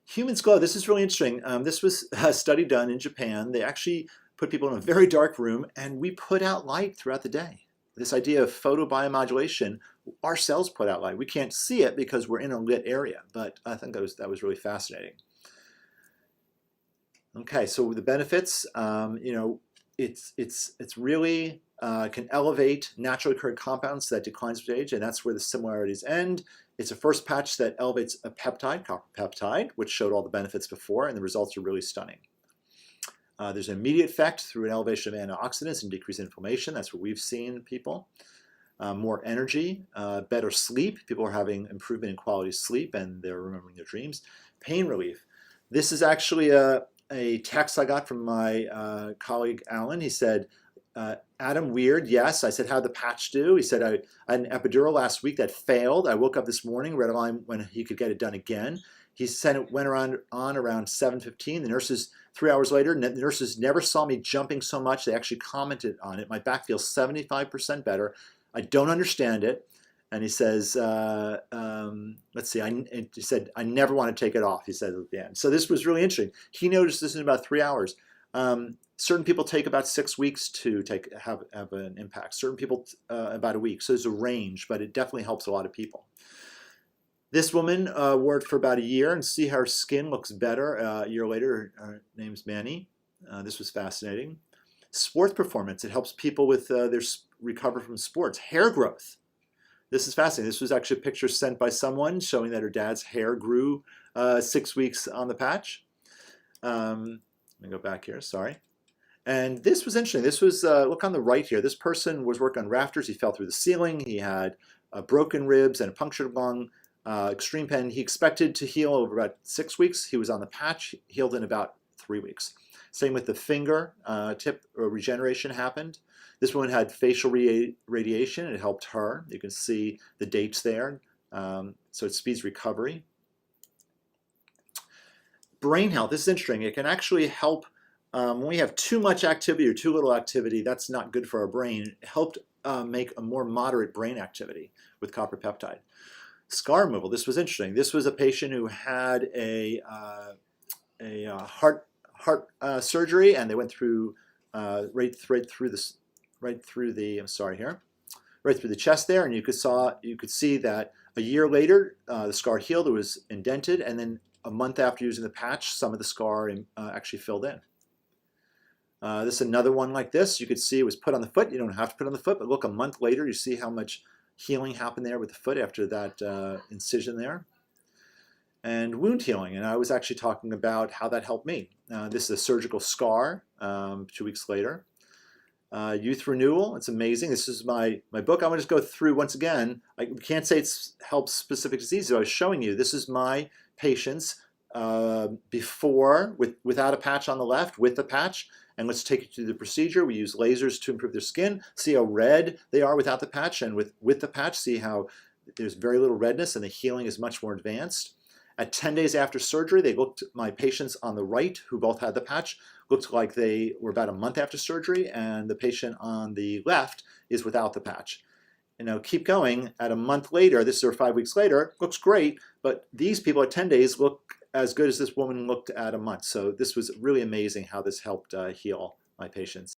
Humans glow. This is really interesting. This was a study done in Japan. They actually put people in a very dark room and we put out light throughout the day. This idea of photobiomodulation, our cells put out light. We can't see it because we're in a lit area, but I think that was really fascinating. Okay, so the benefits, it's really can elevate naturally occurring compounds that declines with age, and that's where the similarities end. It's a first patch that elevates a peptide, copper peptide, which showed all the benefits before, and the results are really stunning. There's an immediate effect through an elevation of antioxidants and decreased inflammation. That's what we've seen in people. More energy, better sleep. People are having improvement in quality of sleep and they're remembering their dreams. Pain relief. This is actually a text I got from my colleague Alan. He said, Adam, weird, yes. I said, how'd the patch do? He said, I had an epidural last week that failed. I woke up this morning, read a line when he could get it done again. He said it went on around 7:15. The nurses, 3 hours later, the nurses never saw me jumping so much. They actually commented on it. My back feels 75% better. I don't understand it. And he says, let's see, he said, I never want to take it off, he said at the end. So this was really interesting. He noticed this in about 3 hours. Certain people take about 6 weeks to have an impact. Certain people about a week. So there's a range, but it definitely helps a lot of people. This woman wore it for about a year and see how her skin looks better a year later. Her name's Manny. This was fascinating. Sports performance. It helps people with their recover from sports. Hair growth. This is fascinating. This was actually a picture sent by someone showing that her dad's hair grew 6 weeks on the patch. Let me go back here, sorry. And this was interesting. This was, look on the right here. This person was working on rafters. He fell through the ceiling. He had broken ribs and a punctured lung, extreme pain. He expected to heal over about 6 weeks. He was on the patch, healed in about 3 weeks. Same with the finger tip regeneration happened. This woman had facial radiation. It helped her. You can see the dates there. So it speeds recovery. Brain health. This is interesting. It can actually help when we have too much activity or too little activity. That's not good for our brain. It helped make a more moderate brain activity with copper peptide. Scar removal. This was interesting. This was a patient who had a heart surgery, and they went through right through the chest there, and you could see that a year later the scar healed. It was indented, and then a month after using the patch, some of the scar actually filled in. This is another one like this. You could see it was put on the foot. You don't have to put it on the foot, but look, a month later, you see how much healing happened there with the foot after that incision there. And wound healing, and I was actually talking about how that helped me. This is a surgical scar 2 weeks later. Youth renewal, it's amazing. This is my book. I'm going to just go through once again. I can't say it helps specific diseases. I was showing you, this is my patients before without a patch on the left, with the patch. And let's take you through the procedure. We use lasers to improve their skin. See how red they are without the patch, and with the patch, see how there's very little redness and the healing is much more advanced. At 10 days after surgery, my patients on the right, who both had the patch, looked like they were about a month after surgery, and the patient on the left is without the patch. Keep going. At a month later, this is 5 weeks later, looks great, but these people at 10 days look as good as this woman looked at a month. So this was really amazing how this helped heal my patients.